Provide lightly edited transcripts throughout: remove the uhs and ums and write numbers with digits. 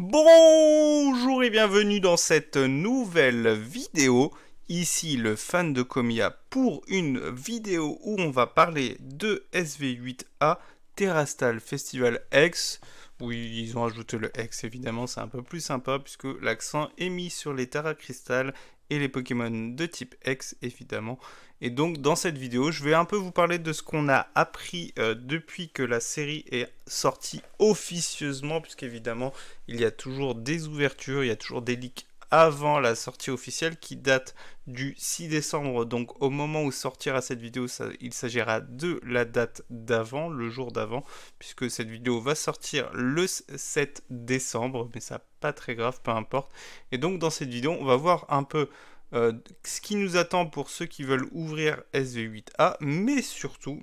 Bonjour et bienvenue dans cette nouvelle vidéo. Ici le fan de Komiya pour une vidéo où on va parler de SV8A Terastal Festival X. Oui, ils ont ajouté le X évidemment, c'est un peu plus sympa puisque l'accent est mis sur les Terra Crystal et les Pokémon de type X évidemment. Et donc dans cette vidéo, je vais un peu vous parler de ce qu'on a appris depuis que la série est sortie officieusement, puisqu'évidemment il y a toujours des ouvertures, il y a toujours des leaks avant la sortie officielle qui date du 6 décembre. Donc au moment où sortira cette vidéo, il s'agira de la date d'avant, le jour d'avant, puisque cette vidéo va sortir le 7 décembre, mais ça pas très grave, peu importe. Et donc dans cette vidéo, on va voir un peu ce qui nous attend pour ceux qui veulent ouvrir SV8A, mais surtout,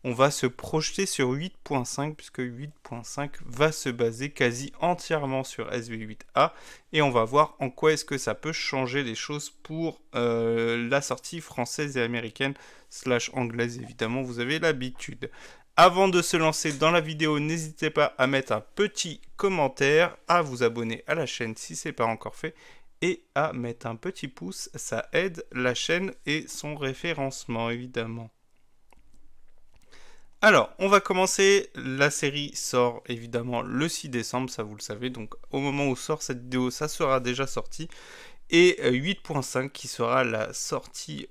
on va se projeter sur 8.5, puisque 8.5 va se baser quasi entièrement sur SV8A, et on va voir en quoi est-ce que ça peut changer les choses pour la sortie française et américaine, / anglaise évidemment, vous avez l'habitude. Avant de se lancer dans la vidéo, n'hésitez pas à mettre un petit commentaire, à vous abonner à la chaîne si ce n'est pas encore fait, et à mettre un petit pouce, ça aide la chaîne et son référencement évidemment. Alors, on va commencer, la série sort évidemment le 6 décembre, ça vous le savez, donc au moment où sort cette vidéo, ça sera déjà sorti. Et 8.5 qui sera la sortie,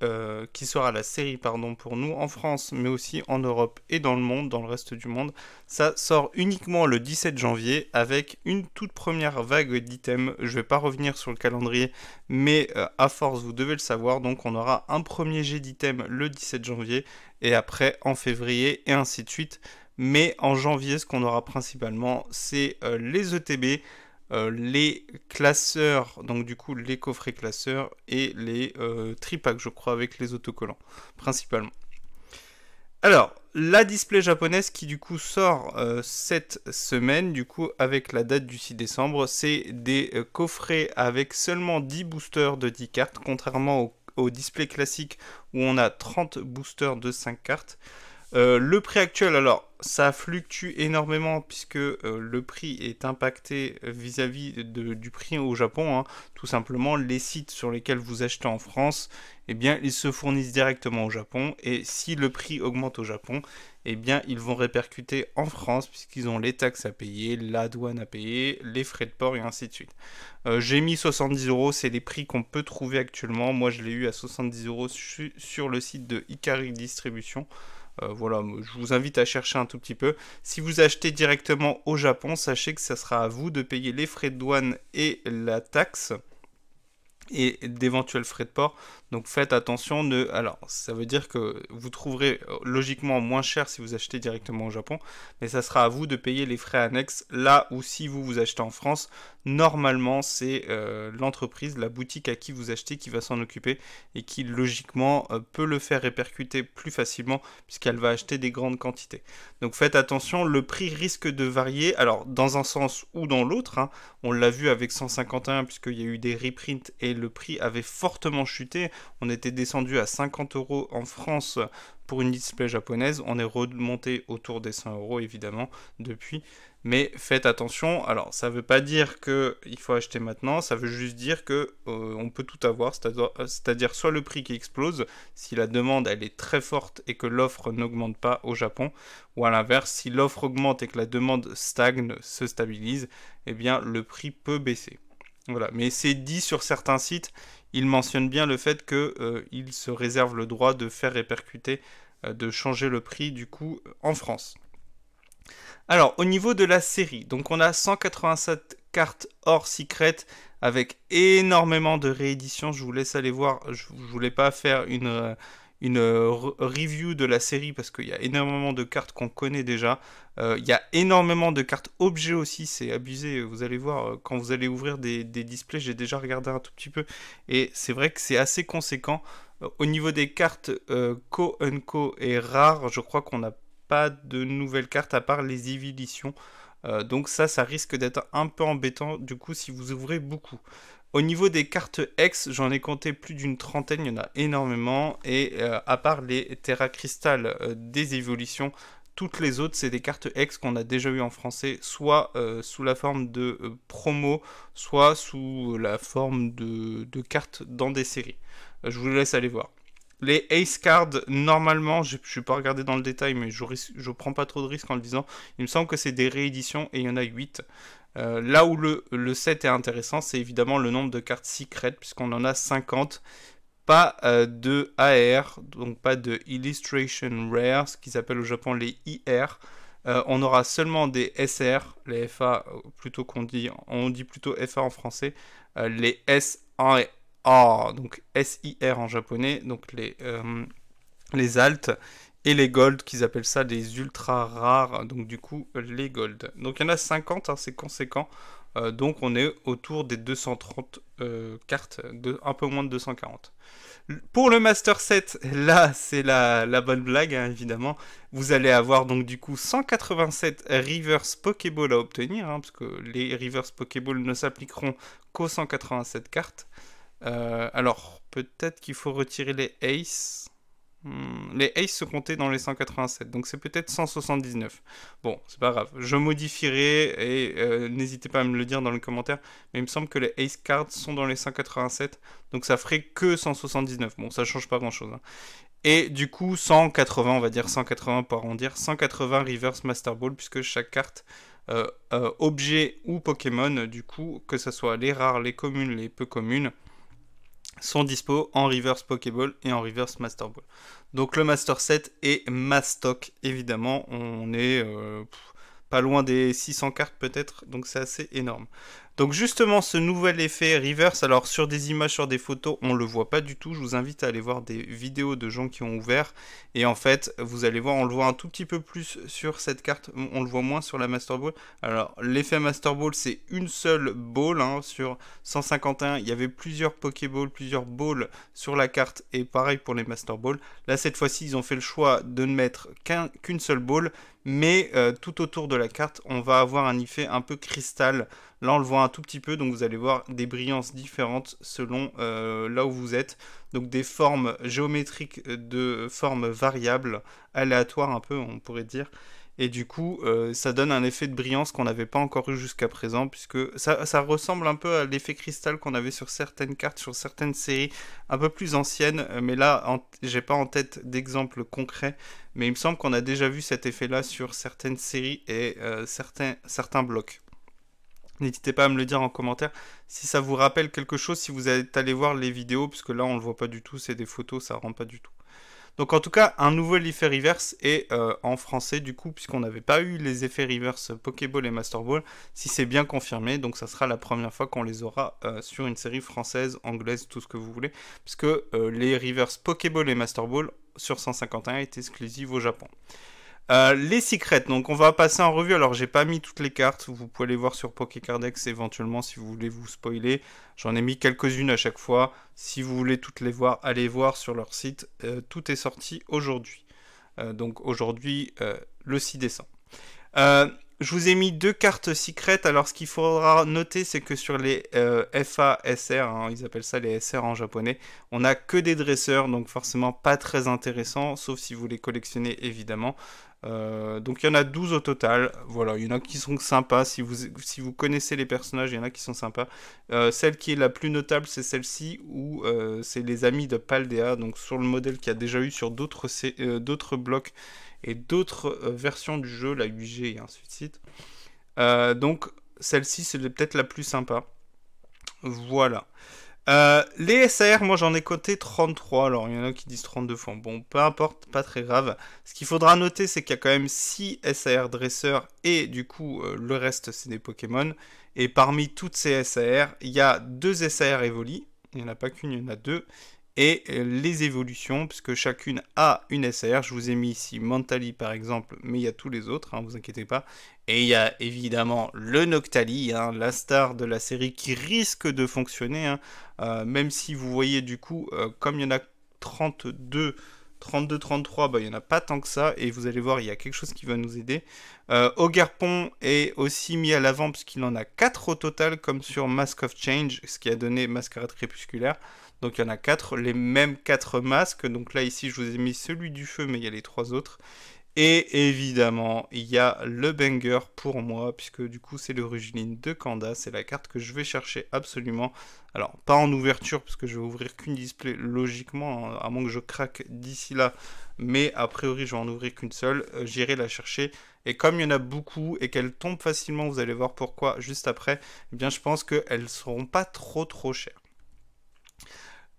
qui sera la série pardon pour nous en France, mais aussi en Europe et dans le monde, dans le reste du monde. Ça sort uniquement le 17 janvier avec une toute première vague d'items. Je vais pas revenir sur le calendrier, mais à force vous devez le savoir. Donc on aura un premier jet d'items le 17 janvier et après en février et ainsi de suite. Mais en janvier, ce qu'on aura principalement, c'est les ETB. Les classeurs, donc du coup les coffrets classeurs et les tripacks je crois avec les autocollants principalement. Alors la display japonaise qui du coup sort cette semaine du coup avec la date du 6 décembre, c'est des coffrets avec seulement 10 boosters de 10 cartes contrairement au display classique où on a 30 boosters de 5 cartes. Le prix actuel, alors ça fluctue énormément puisque le prix est impacté vis-à-vis du prix au Japon. Hein. Tout simplement, les sites sur lesquels vous achetez en France, eh bien, ils se fournissent directement au Japon. Et si le prix augmente au Japon, eh bien, ils vont répercuter en France puisqu'ils ont les taxes à payer, la douane à payer, les frais de port et ainsi de suite. J'ai mis 70 €, c'est les prix qu'on peut trouver actuellement. Moi, je l'ai eu à 70 € sur le site de Ikari Distribution. Voilà, je vous invite à chercher un tout petit peu. Si vous achetez directement au Japon, sachez que ça sera à vous de payer les frais de douane et la taxe et d'éventuels frais de port. Donc faites attention. Alors, ça veut dire que vous trouverez logiquement moins cher si vous achetez directement au Japon, mais ça sera à vous de payer les frais annexes. Là où si vous achetez en France, normalement c'est l'entreprise, la boutique à qui vous achetez qui va s'en occuper et qui logiquement peut le faire répercuter plus facilement puisqu'elle va acheter des grandes quantités. Donc faites attention, le prix risque de varier, alors dans un sens ou dans l'autre. Hein. On l'a vu avec 151 puisqu'il y a eu des reprints et le prix avait fortement chuté. On était descendu à 50 € en France pour une display japonaise. On est remonté autour des 100 € évidemment depuis. Mais faites attention. Alors ça ne veut pas dire qu'il faut acheter maintenant. Ça veut juste dire que on peut tout avoir. C'est-à-dire soit le prix qui explose si la demande elle est très forte et que l'offre n'augmente pas au Japon. Ou à l'inverse, si l'offre augmente et que la demande stagne, se stabilise, eh bien le prix peut baisser. Voilà, mais c'est dit sur certains sites, ils mentionnent bien le fait qu'ils se réservent le droit de faire répercuter, de changer le prix du coup en France. Alors, au niveau de la série, donc on a 187 cartes hors secret avec énormément de rééditions. Je vous laisse aller voir, je ne voulais pas faire une review de la série parce qu'il y a énormément de cartes qu'on connaît déjà. Il y a énormément de cartes objets aussi, c'est abusé. Vous allez voir, quand vous allez ouvrir des displays, j'ai déjà regardé un tout petit peu. Et c'est vrai que c'est assez conséquent. Au niveau des cartes Co et rares, je crois qu'on n'a pas de nouvelles cartes à part les éditions. Donc ça risque d'être un peu embêtant du coup si vous ouvrez beaucoup. Au niveau des cartes X, j'en ai compté plus d'une trentaine, il y en a énormément. Et à part les Terra Crystal des évolutions, Toutes les autres, c'est des cartes X qu'on a déjà eu en français, soit sous la forme de promo, soit sous la forme de cartes dans des séries. Je vous laisse aller voir. Les Ace Cards, normalement, je ne suis pas regardé dans le détail, mais je prends pas trop de risques en le disant. Il me semble que c'est des rééditions et il y en a 8. Là où le set est intéressant, c'est évidemment le nombre de cartes secrètes, puisqu'on en a 50. Pas de AR, donc pas de Illustration Rare, ce qu'ils appellent au Japon les IR. On aura seulement des SR, les FA, plutôt on dit plutôt FA en français, les SR, donc SIR en japonais, donc les alt et les gold, qu'ils appellent ça des ultra rares, donc du coup les gold. Donc il y en a 50, hein, c'est conséquent. Donc on est autour des 230 cartes, un peu moins de 240. Pour le Master Set, là c'est la bonne blague, hein, évidemment. Vous allez avoir donc du coup 187 Reverse Pokéball à obtenir, hein, parce que les Reverse Pokéball ne s'appliqueront qu'aux 187 cartes. Alors peut-être qu'il faut retirer les Ace. Les Ace se comptaient dans les 187, donc c'est peut-être 179. Bon, c'est pas grave, je modifierai et n'hésitez pas à me le dire dans les commentaires, mais il me semble que les Ace Cards sont dans les 187, donc ça ferait que 179. Bon, ça change pas grand-chose. Hein. Et du coup, 180, on va dire 180 pour arrondir, 180 Reverse Master Ball, puisque chaque carte, objet ou Pokémon, du coup, que ce soit les rares, les communes, les peu communes, sont dispo en Reverse Pokéball et en Reverse Master Ball. Donc le Master Set est Mastock, évidemment. On est pas loin des 600 cartes peut-être, donc c'est assez énorme. Donc justement ce nouvel effet reverse, alors sur des images, sur des photos, on le voit pas du tout. Je vous invite à aller voir des vidéos de gens qui ont ouvert. Et en fait, vous allez voir, on le voit un tout petit peu plus sur cette carte, on le voit moins sur la Master Ball. Alors l'effet Master Ball, c'est une seule ball, hein, sur 151. Il y avait plusieurs Pokéballs, plusieurs balls sur la carte, et pareil pour les Master Ball. Là cette fois-ci, ils ont fait le choix de ne mettre qu'une seule ball. Mais tout autour de la carte, on va avoir un effet un peu cristal. Là, on le voit un tout petit peu, donc vous allez voir des brillances différentes selon là où vous êtes. Donc des formes géométriques de formes variables, aléatoires un peu, on pourrait dire. Et du coup, ça donne un effet de brillance qu'on n'avait pas encore eu jusqu'à présent, puisque ça ressemble un peu à l'effet cristal qu'on avait sur certaines cartes, sur certaines séries un peu plus anciennes. Mais là, j'ai pas en tête d'exemple concret, mais il me semble qu'on a déjà vu cet effet-là sur certaines séries et certains blocs. N'hésitez pas à me le dire en commentaire si ça vous rappelle quelque chose, si vous êtes allé voir les vidéos, puisque là on le voit pas du tout, c'est des photos, ça rend pas du tout. Donc en tout cas, un nouvel effet reverse est en français du coup, puisqu'on n'avait pas eu les effets reverse Pokéball et Master Ball, si c'est bien confirmé, donc ça sera la première fois qu'on les aura sur une série française, anglaise, tout ce que vous voulez, puisque les reverse Pokéball et Master Ball sur 151 est exclusive au Japon. Les secrets, donc on va passer en revue. Alors j'ai pas mis toutes les cartes, vous pouvez les voir sur Pokécardex éventuellement si vous voulez vous spoiler. J'en ai mis quelques-unes à chaque fois. Si vous voulez toutes les voir, allez voir sur leur site. Tout est sorti aujourd'hui. Donc aujourd'hui, le 6 décembre. Je vous ai mis 2 cartes secrètes. Alors ce qu'il faudra noter, c'est que sur les FA, SR, hein, ils appellent ça les SR en japonais, on n'a que des dresseurs, donc forcément pas très intéressant, sauf si vous les collectionnez évidemment. Donc il y en a 12 au total. Voilà, il y en a qui sont sympas. Si vous connaissez les personnages, il y en a qui sont sympas. Celle qui est la plus notable, c'est celle-ci, où c'est les amis de Paldea, donc sur le modèle qu'il y a déjà eu sur d'autres blocs et d'autres versions du jeu, la 8G et ainsi de suite. Donc celle-ci, c'est peut-être la plus sympa. Voilà. Les SAR, moi j'en ai coté 33, alors il y en a qui disent 32 fois. Bon, peu importe, pas très grave. Ce qu'il faudra noter, c'est qu'il y a quand même 6 SAR dresseurs et du coup, le reste, c'est des Pokémon. Et parmi toutes ces SAR, il y a 2 SAR Evoli. Il n'y en a pas qu'une, il y en a 2. Et les évolutions, puisque chacune a une SAR. Je vous ai mis ici Mentally par exemple, mais il y a tous les autres, hein, vous inquiétez pas. Et il y a évidemment le Noctali, hein, la star de la série qui risque de fonctionner, hein, même si vous voyez du coup, comme il y en a 32, 33, bah, il n'y en a pas tant que ça, et vous allez voir, il y a quelque chose qui va nous aider. Ogerpon est aussi mis à l'avant, puisqu'il en a 4 au total, comme sur Mask of Change, ce qui a donné Mascarade Crépusculaire. Donc il y en a 4, les mêmes 4 masques. Donc là ici je vous ai mis celui du feu, mais il y a les 3 autres. Et évidemment, il y a le banger pour moi, puisque du coup c'est le Rugelin de Kanda, c'est la carte que je vais chercher absolument. Alors, pas en ouverture, parce que je vais ouvrir qu'une display logiquement, hein, à moins que je craque d'ici là, mais a priori je vais en ouvrir qu'une seule, j'irai la chercher. Et comme il y en a beaucoup et qu'elles tombent facilement, vous allez voir pourquoi juste après, eh bien je pense qu'elles seront pas trop chères.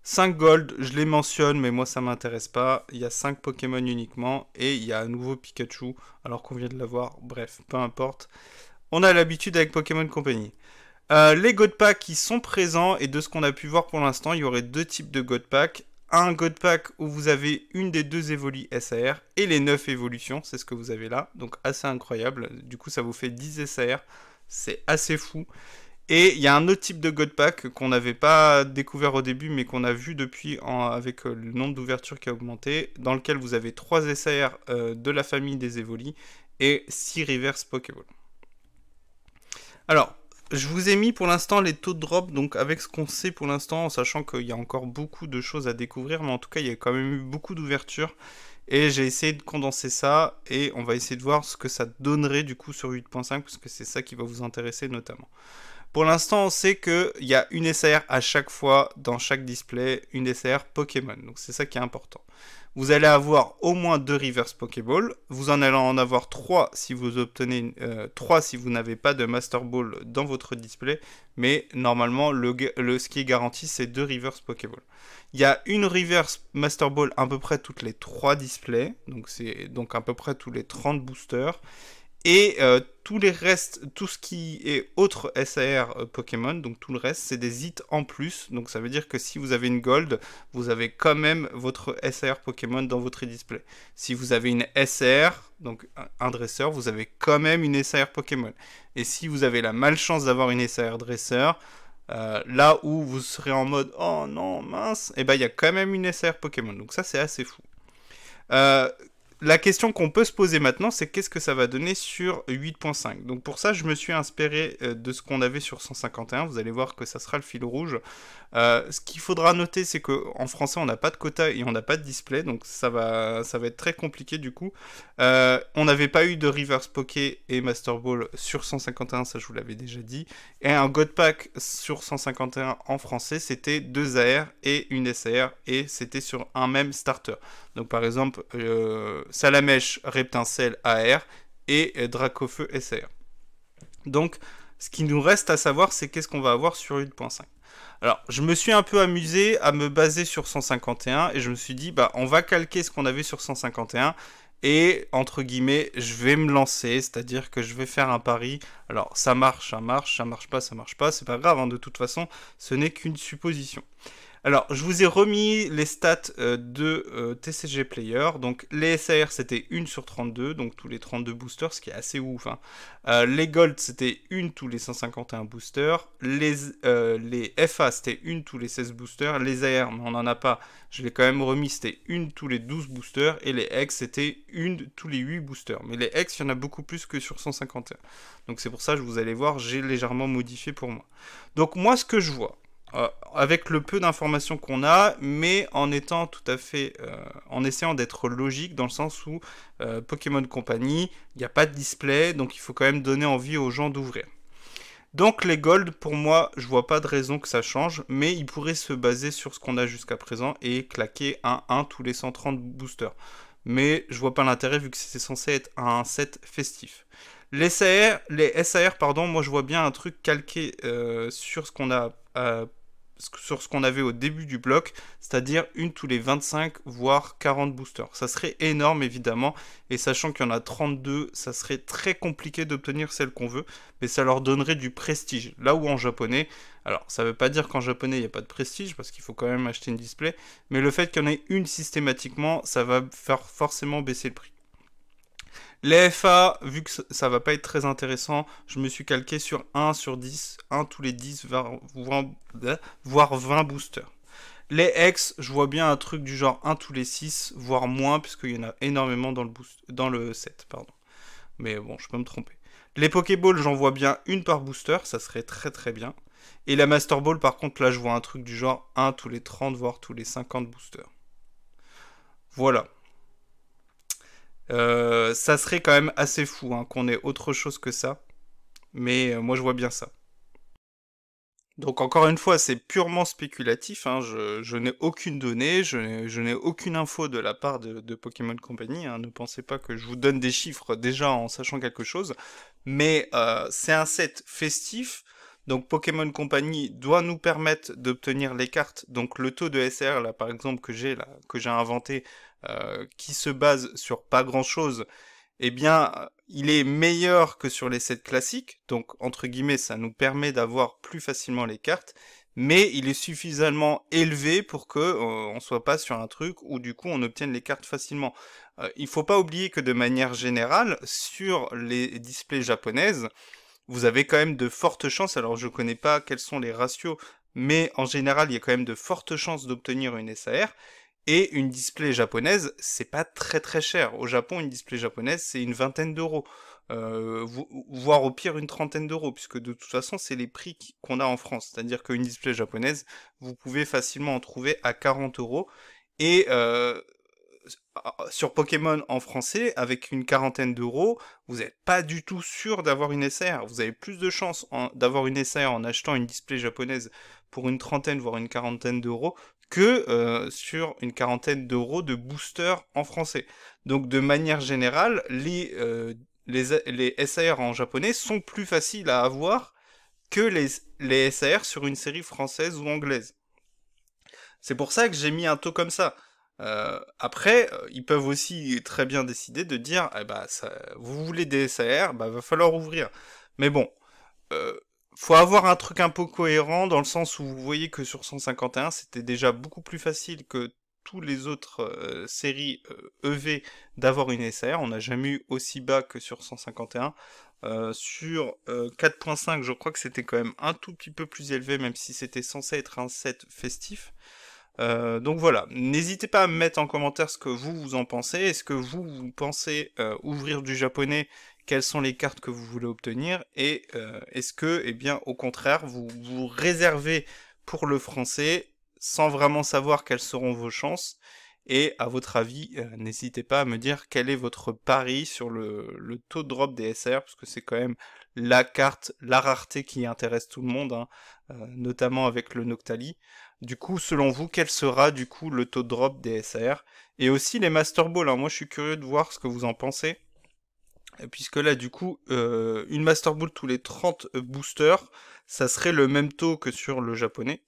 5 gold, je les mentionne, mais moi ça m'intéresse pas. Il y a 5 Pokémon uniquement et il y a un nouveau Pikachu, alors qu'on vient de l'avoir. Bref, peu importe. On a l'habitude avec Pokémon Company. Les God Pack qui sont présents et de ce qu'on a pu voir pour l'instant, il y aurait deux types de God Pack. Un God Pack où vous avez une des deux évolues SAR et les 9 évolutions, c'est ce que vous avez là. Donc assez incroyable. Du coup, ça vous fait 10 SAR. C'est assez fou. Et il y a un autre type de God Pack qu'on n'avait pas découvert au début, mais qu'on a vu depuis avec le nombre d'ouvertures qui a augmenté, dans lequel vous avez 3 SAR de la famille des Evoli et 6 Reverse Pokéball. Alors, je vous ai mis pour l'instant les taux de drop, donc avec ce qu'on sait pour l'instant, en sachant qu'il y a encore beaucoup de choses à découvrir, mais en tout cas, il y a quand même eu beaucoup d'ouvertures. Et j'ai essayé de condenser ça, et on va essayer de voir ce que ça donnerait du coup sur 8.5, parce que c'est ça qui va vous intéresser notamment. Pour l'instant, on sait qu'il y a une SAR à chaque fois dans chaque display, une SAR Pokémon. Donc c'est ça qui est important. Vous allez avoir au moins 2 Reverse Pokéball. Vous en allez en avoir 3 si vous obtenez 3 si vous n'avez pas de Master Ball dans votre display. Mais normalement, ce qui est garanti, c'est 2 Reverse Pokéball. Il y a une Reverse Master Ball à peu près toutes les 3 displays. Donc c'est donc à peu près tous les 30 boosters. Et tous les restes, tout ce qui est autre SAR Pokémon, donc tout le reste, c'est des hits en plus. Donc ça veut dire que si vous avez une Gold, vous avez quand même votre SAR Pokémon dans votre display. Si vous avez une SAR, donc un dresseur, vous avez quand même une SAR Pokémon. Et si vous avez la malchance d'avoir une SAR dresseur, là où vous serez en mode « Oh non, mince !» et ben il y a quand même une SAR Pokémon. Donc ça, c'est assez fou. La question qu'on peut se poser maintenant, c'est qu'est-ce que ça va donner sur 8.5. Donc pour ça, je me suis inspiré de ce qu'on avait sur 151. Vous allez voir que ça sera le fil rouge. Ce qu'il faudra noter, c'est qu'en français, on n'a pas de quota et on n'a pas de display. Donc ça va être très compliqué du coup. On n'avait pas eu de Reverse Poké et Master Ball sur 151, ça je vous l'avais déjà dit. Et un God Pack sur 151 en français, c'était 2 AR et une SAR. Et c'était sur un même starter. Donc par exemple, Salamèche, Reptincelle AR et Dracofeu SAR. Donc ce qui nous reste à savoir, c'est qu'est-ce qu'on va avoir sur 8.5. Alors, je me suis un peu amusé à me baser sur 151 et je me suis dit, bah, on va calquer ce qu'on avait sur 151 et, entre guillemets, je vais me lancer, c'est-à-dire que je vais faire un pari. Alors, ça marche, ça marche pas, c'est pas grave, hein, de toute façon, ce n'est qu'une supposition. Alors, je vous ai remis les stats de TCG Player. Donc, les SAR, c'était 1 sur 32, donc tous les 32 boosters, ce qui est assez ouf. Hein. Les Gold, c'était 1 tous les 151 boosters. Les FA, c'était 1 tous les 16 boosters. Les AR, mais on n'en a pas, je l'ai quand même remis, c'était 1 tous les 12 boosters. Et les X, c'était 1 tous les 8 boosters. Mais les X, il y en a beaucoup plus que sur 151. Donc, c'est pour ça, vous allez voir, j'ai légèrement modifié pour moi. Donc, moi, ce que je vois, avec le peu d'informations qu'on a, mais en étant tout à fait, en essayant d'être logique dans le sens où Pokémon Company, il n'y a pas de display, donc il faut quand même donner envie aux gens d'ouvrir. Donc les Gold, pour moi, je vois pas de raison que ça change, mais ils pourraient se baser sur ce qu'on a jusqu'à présent et claquer un 1 tous les 130 boosters. Mais je vois pas l'intérêt vu que c'est censé être un set festif. Les SAR, pardon, moi je vois bien un truc calqué sur ce qu'on a sur ce qu'on avait au début du bloc, c'est-à-dire une tous les 25 voire 40 boosters. Ça serait énorme évidemment, et sachant qu'il y en a 32, ça serait très compliqué d'obtenir celle qu'on veut, mais ça leur donnerait du prestige. Là où en japonais, alors ça veut pas dire qu'en japonais il n'y a pas de prestige, parce qu'il faut quand même acheter une display, mais le fait qu'il y en ait une systématiquement, ça va faire forcément baisser le prix. Les FA, vu que ça va pas être très intéressant, je me suis calqué sur 1 sur 10, 1 tous les 10, voire 20 boosters. Les X, je vois bien un truc du genre 1 tous les 6, voire moins, puisqu'il y en a énormément dans le set. Pardon. Mais bon, je peux me tromper. Les Pokéballs, j'en vois bien une par booster, ça serait très très bien. Et la Master Ball, par contre, là, je vois un truc du genre 1 tous les 30, voire tous les 50 boosters. Voilà. Ça serait quand même assez fou hein, qu'on ait autre chose que ça. Mais moi je vois bien ça. Donc encore une fois, c'est purement spéculatif, hein, je n'ai aucune donnée, je n'ai aucune info de la part de Pokémon Company, hein, ne pensez pas que je vous donne des chiffres déjà en sachant quelque chose, mais c'est un set festif, donc Pokémon Company doit nous permettre d'obtenir les cartes, donc le taux de SR là par exemple que j'ai inventé, qui se base sur pas grand chose, eh bien, il est meilleur que sur les sets classiques, donc entre guillemets, ça nous permet d'avoir plus facilement les cartes, mais il est suffisamment élevé pour que on soit pas sur un truc où du coup on obtienne les cartes facilement. Il faut pas oublier que de manière générale, sur les displays japonaises, vous avez quand même de fortes chances, alors je connais pas quels sont les ratios, mais en général, il y a quand même de fortes chances d'obtenir une SAR, et une display japonaise, c'est pas très très cher. Au Japon, une display japonaise, c'est une vingtaine d'euros. Voire au pire une trentaine d'euros, puisque de toute façon, c'est les prix qu'on a en France. C'est-à-dire qu'une display japonaise, vous pouvez facilement en trouver à 40 euros. Et sur Pokémon en français, avec une quarantaine d'euros, vous n'êtes pas du tout sûr d'avoir une SAR. Vous avez plus de chances d'avoir une SAR en achetant une display japonaise pour une trentaine, voire une quarantaine d'euros, que sur une quarantaine d'euros de booster en français. Donc de manière générale, les SAR en japonais sont plus faciles à avoir que les SAR sur une série française ou anglaise. C'est pour ça que j'ai mis un taux comme ça. Après, ils peuvent aussi très bien décider de dire, eh bah, vous voulez des SAR, bah, va falloir ouvrir. Mais bon, euh, faut avoir un truc un peu cohérent dans le sens où vous voyez que sur 151, c'était déjà beaucoup plus facile que tous les autres séries EV d'avoir une SAR. On n'a jamais eu aussi bas que sur 151. Sur 4.5, je crois que c'était quand même un tout petit peu plus élevé, même si c'était censé être un set festif. Donc voilà, n'hésitez pas à me mettre en commentaire ce que vous en pensez. Est-ce que vous pensez ouvrir du japonais? Quelles sont les cartes que vous voulez obtenir? Et est-ce que, eh bien, au contraire, vous vous réservez pour le français sans vraiment savoir quelles seront vos chances? Et à votre avis, n'hésitez pas à me dire quel est votre pari sur le taux de drop des SR, parce que c'est quand même la carte, la rareté qui intéresse tout le monde, hein, notamment avec le Noctali. Du coup, selon vous, quel sera du coup le taux de drop des SAR? Et aussi les Master Ball, hein. Moi je suis curieux de voir ce que vous en pensez. Puisque là, du coup, une Master Ball tous les 30 boosters, ça serait le même taux que sur le japonais.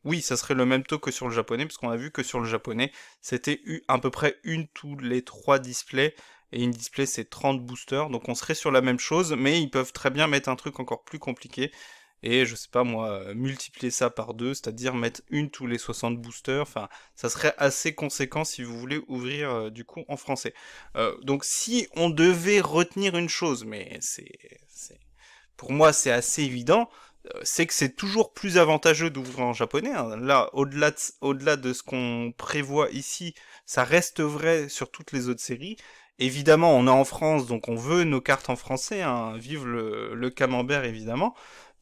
Oui, ça serait le même taux que sur le japonais, parce qu'on a vu que sur le japonais, c'était à peu près une tous les 3 displays, et une display c'est 30 boosters, donc on serait sur la même chose, mais ils peuvent très bien mettre un truc encore plus compliqué, et je sais pas moi, multiplier ça par 2, c'est-à-dire mettre une tous les 60 boosters, enfin, ça serait assez conséquent si vous voulez ouvrir du coup en français. Donc si on devait retenir une chose, mais pour moi c'est assez évident, c'est que c'est toujours plus avantageux d'ouvrir en japonais, hein. Là, au-delà de ce qu'on prévoit ici, ça reste vrai sur toutes les autres séries. Évidemment, on est en France, donc on veut nos cartes en français, hein. Vive le camembert, évidemment.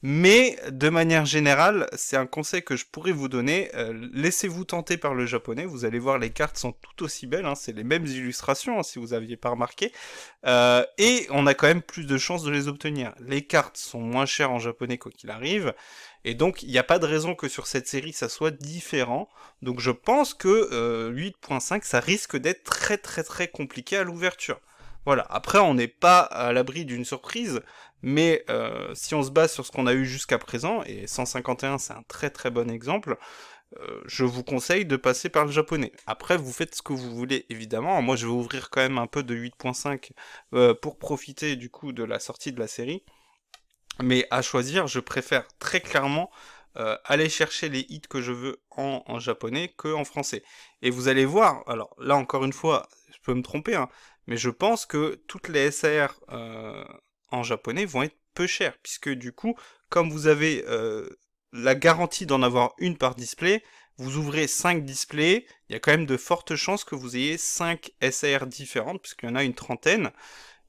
Mais de manière générale, c'est un conseil que je pourrais vous donner. Laissez-vous tenter par le japonais. Vous allez voir, les cartes sont tout aussi belles, hein. C'est les mêmes illustrations, hein, si vous n'aviez pas remarqué. Et on a quand même plus de chances de les obtenir. Les cartes sont moins chères en japonais quoi qu'il arrive. Et donc, il n'y a pas de raison que sur cette série, ça soit différent. Donc, je pense que 8.5, ça risque d'être très très très compliqué à l'ouverture. Voilà. Après, on n'est pas à l'abri d'une surprise, mais si on se base sur ce qu'on a eu jusqu'à présent, et 151 c'est un très très bon exemple, je vous conseille de passer par le japonais. Après, vous faites ce que vous voulez, évidemment. Moi, je vais ouvrir quand même un peu de 8.5 pour profiter du coup de la sortie de la série. Mais à choisir, je préfère très clairement aller chercher les hits que je veux en japonais que en français. Et vous allez voir, alors là encore une fois, je peux me tromper, hein, mais je pense que toutes les SAR en japonais vont être peu chères, puisque du coup, comme vous avez la garantie d'en avoir une par display, vous ouvrez 5 displays, il y a quand même de fortes chances que vous ayez 5 SAR différentes, puisqu'il y en a une trentaine.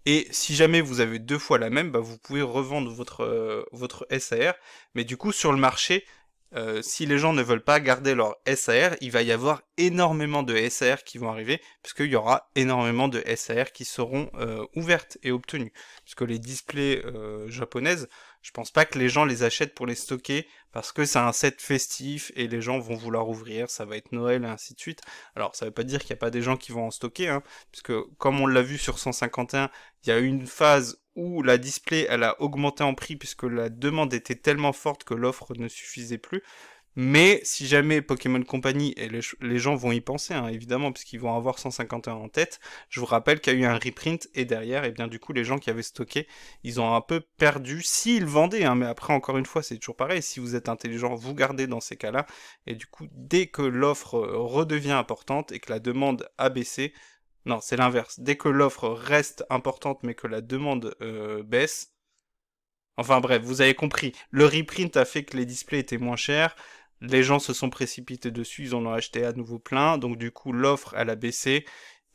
Et si jamais vous avez deux fois la même, bah vous pouvez revendre votre SAR. Mais du coup, sur le marché, si les gens ne veulent pas garder leur SAR, il va y avoir énormément de SAR qui vont arriver, puisqu'il y aura énormément de SAR qui seront ouvertes et obtenues. Puisque les displays japonaises, je pense pas que les gens les achètent pour les stocker, parce que c'est un set festif, et les gens vont vouloir ouvrir, ça va être Noël, et ainsi de suite. Alors, ça veut pas dire qu'il n'y a pas des gens qui vont en stocker, hein, puisque comme on l'a vu sur 151, il y a eu une phase où la display elle a augmenté en prix puisque la demande était tellement forte que l'offre ne suffisait plus. Mais si jamais Pokémon Company, et les gens vont y penser, hein, évidemment, puisqu'ils vont avoir 151 en tête, je vous rappelle qu'il y a eu un reprint, et derrière, et bien du coup, les gens qui avaient stocké, ils ont un peu perdu, s'ils vendaient, hein, mais après, encore une fois, c'est toujours pareil, si vous êtes intelligent, vous gardez dans ces cas-là, et du coup, dès que l'offre redevient importante, et que la demande a baissé, non, c'est l'inverse, dès que l'offre reste importante, mais que la demande baisse, enfin bref, vous avez compris, le reprint a fait que les displays étaient moins chers, les gens se sont précipités dessus, ils en ont acheté à nouveau plein, donc du coup l'offre elle a baissé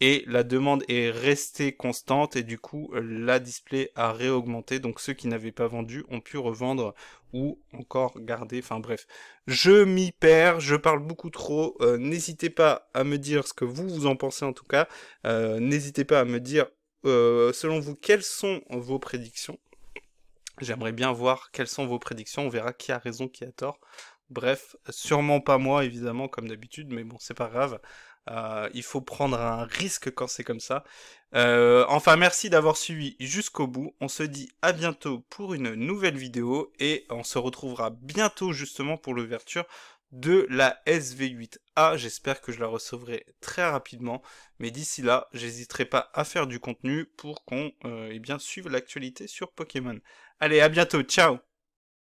et la demande est restée constante et du coup la display a réaugmenté, donc ceux qui n'avaient pas vendu ont pu revendre ou encore garder, enfin bref. Je m'y perds, je parle beaucoup trop, n'hésitez pas à me dire ce que vous en pensez en tout cas, n'hésitez pas à me dire selon vous quelles sont vos prédictions. J'aimerais bien voir quelles sont vos prédictions, on verra qui a raison, qui a tort. Bref, sûrement pas moi, évidemment, comme d'habitude, mais bon, c'est pas grave. Il faut prendre un risque quand c'est comme ça. Enfin, merci d'avoir suivi jusqu'au bout. On se dit à bientôt pour une nouvelle vidéo et on se retrouvera bientôt justement pour l'ouverture de la SV8A. J'espère que je la recevrai très rapidement. Mais d'ici là, j'hésiterai pas à faire du contenu pour qu'on eh bien, suive l'actualité sur Pokémon. Allez, à bientôt, ciao!